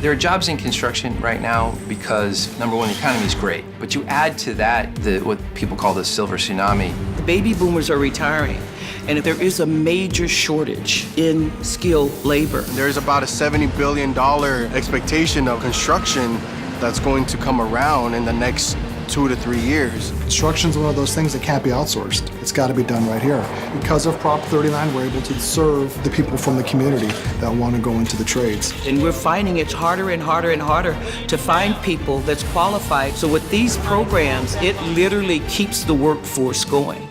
There are jobs in construction right now because, number one, the economy is great. But you add to that what people call the silver tsunami. The baby boomers are retiring, and there is a major shortage in skilled labor. There's about a $70 billion expectation of construction that's going to come around in the next 2 to 3 years. Construction's one of those things that can't be outsourced. It's got to be done right here. Because of Prop 39, we're able to serve the people from the community that want to go into the trades. And we're finding it's harder and harder and harder to find people that's qualified. So with these programs, it literally keeps the workforce going.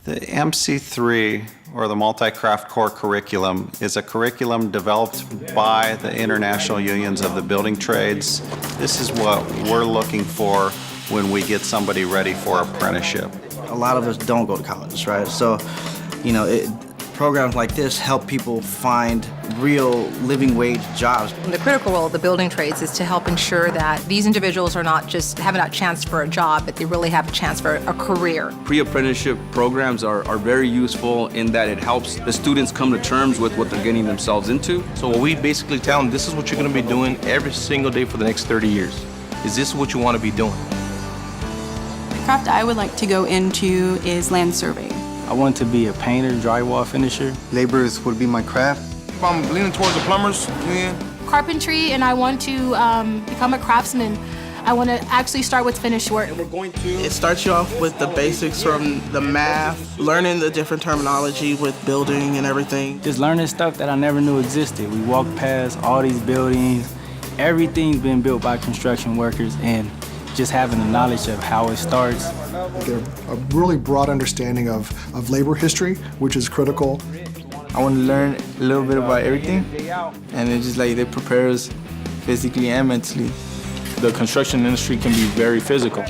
The MC3, or the Multi-Craft Core Curriculum, is a curriculum developed by the international unions of the building trades. This is what we're looking for when we get somebody ready for apprenticeship. A lot of us don't go to college, right? So, programs like this help people find real living wage jobs. The critical role of the building trades is to help ensure that these individuals are not just having a chance for a job, but they really have a chance for a career. Pre-apprenticeship programs are very useful in that it helps the students come to terms with what they're getting themselves into. So what we basically tell them, this is what you're going to be doing every single day for the next 30 years. Is this what you want to be doing? The craft I would like to go into is land surveying. I want to be a painter, drywall finisher. Laborers would be my craft. If I'm leaning towards the plumbers, carpentry, and I want to become a craftsman. I want to actually start with finished work. It starts you off with the basics from the math, learning the different terminology with building and everything. Just learning stuff that I never knew existed. We walked past all these buildings. Everything's been built by construction workers, and just having the knowledge of how it starts. Get a really broad understanding of labor history, which is critical. I want to learn a little bit about everything, and it's just like they prepare us physically and mentally. The construction industry can be very physical.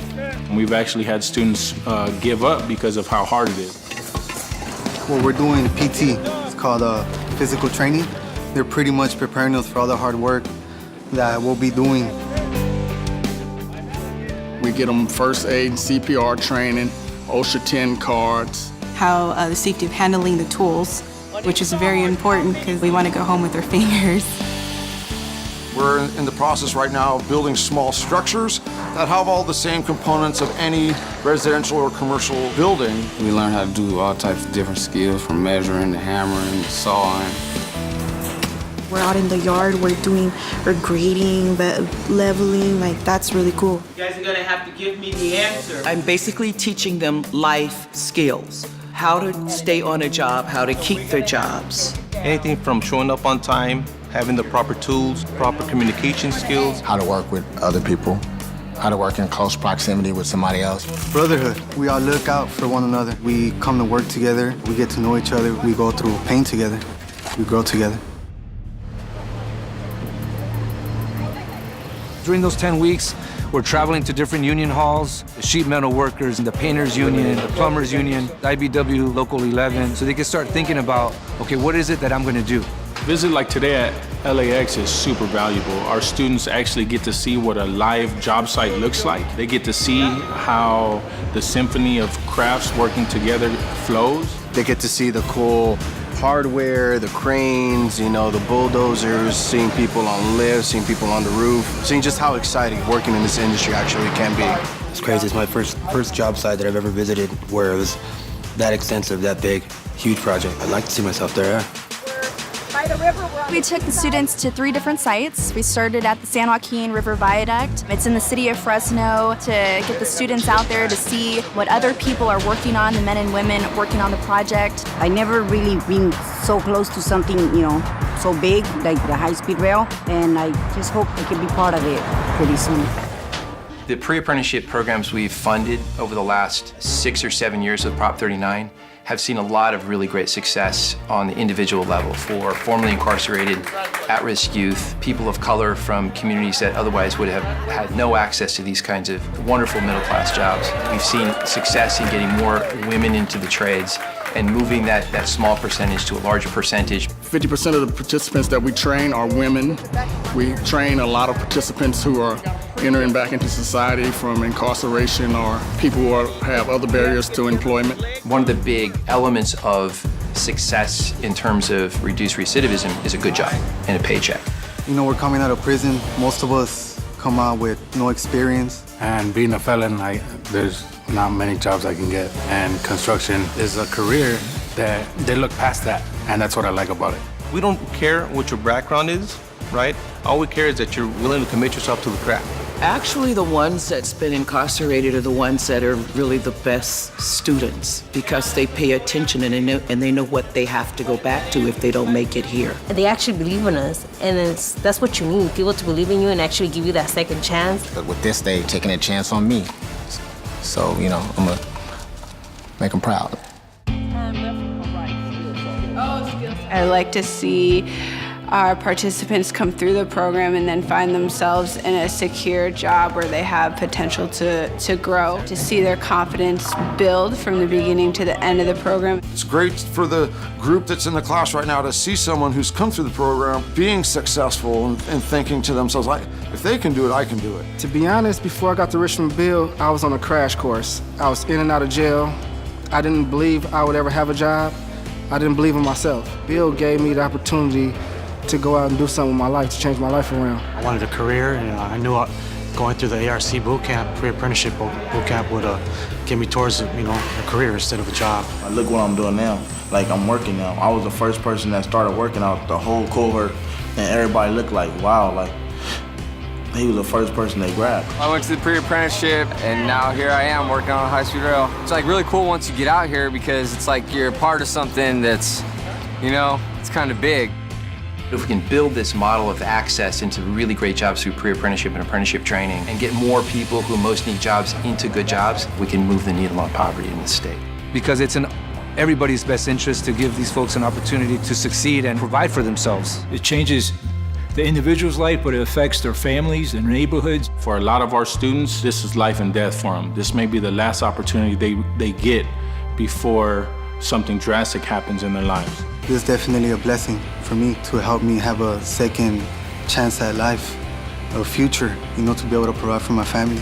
We've actually had students give up because of how hard it is. Well, we're doing PT. It's called physical training. They're pretty much preparing us for all the hard work that we'll be doing. We get them first aid and CPR training, OSHA 10 cards. How the safety of handling the tools, which is very important because we want to go home with our fingers. We're in the process right now of building small structures that have all the same components of any residential or commercial building. We learn how to do all types of different skills, from measuring to hammering to sawing. We're out in the yard, we're grading, leveling, that's really cool. You guys are gonna have to give me the answer. I'm basically teaching them life skills. How to stay on a job, how to keep their jobs. Anything from showing up on time, having the proper tools, proper communication skills. How to work with other people, how to work in close proximity with somebody else. Brotherhood. We all look out for one another. We come to work together, we get to know each other, we go through pain together, we grow together. During those 10 weeks, we're traveling to different union halls, the sheet metal workers, the painters union, the plumbers union, the IBW Local 11, so they can start thinking about, okay, what is it that I'm gonna do? Visit like today at LAX is super valuable. Our students actually get to see what a live job site looks like. They get to see how the symphony of crafts working together flows. They get to see the cool hardware, the cranes, the bulldozers, seeing people on lifts, seeing people on the roof, seeing just how exciting working in this industry actually can be. It's crazy. It's my first job site that I've ever visited where it was that extensive, that big, huge project. I'd like to see myself there. We took the students to 3 different sites. We started at the San Joaquin River Viaduct. It's in the city of Fresno, to get the students out there to see what other people are working on, the men and women working on the project. I never really been so close to something, so big, like the high-speed rail, and I just hope I can be part of it pretty soon. The pre-apprenticeship programs we've funded over the last 6 or 7 years with Prop 39 have seen a lot of really great success on the individual level for formerly incarcerated, at-risk youth, people of color from communities that otherwise would have had no access to these kinds of wonderful middle-class jobs. We've seen success in getting more women into the trades and moving that small percentage to a larger percentage. 50% of the participants that we train are women. We train a lot of participants who are entering back into society from incarceration or people who have other barriers to employment. One of the big elements of success in terms of reduced recidivism is a good job and a paycheck. You know, we're coming out of prison. Most of us come out with no experience. And being a felon, there's not many jobs I can get. And construction is a career that they look past that. And that's what I like about it. We don't care what your background is, right? All we care is that you're willing to commit yourself to the craft. Actually, the ones that's been incarcerated are the ones that are really the best students because they pay attention and they know what they have to go back to if they don't make it here. They actually believe in us, and that's what you need, people to believe in you and actually give you that second chance. But with this, they've taken a chance on me. So, you know, I'm gonna make them proud. I like to see our participants come through the program and then find themselves in a secure job where they have potential to grow, to see their confidence build from the beginning to the end of the program. It's great for the group that's in the class right now to see someone who's come through the program being successful and thinking to themselves, if they can do it, I can do it. To be honest, before I got to Richmond Bill, I was on a crash course. I was in and out of jail. I didn't believe I would ever have a job. I didn't believe in myself. Bill gave me the opportunity to go out and do something with my life, to change my life around. I wanted a career, and I knew going through the ARC boot camp, pre-apprenticeship boot camp would get me towards, a career instead of a job. Look what I'm doing now. Like, I'm working now. I was the first person that started working out the whole cohort, and everybody looked like, wow, like, he was the first person they grabbed. I went to the pre-apprenticeship, and now here I am working on a high-speed rail. It's like really cool once you get out here because it's like you're a part of something that's, it's kind of big. If we can build this model of access into really great jobs through pre-apprenticeship and apprenticeship training and get more people who most need jobs into good jobs, we can move the needle on poverty in the state. Because it's in everybody's best interest to give these folks an opportunity to succeed and provide for themselves. It changes the individual's life, but it affects their families and neighborhoods. For a lot of our students, this is life and death for them. This may be the last opportunity they get before something drastic happens in their lives. This is definitely a blessing for me to help me have a second chance at life, a future, to be able to provide for my family.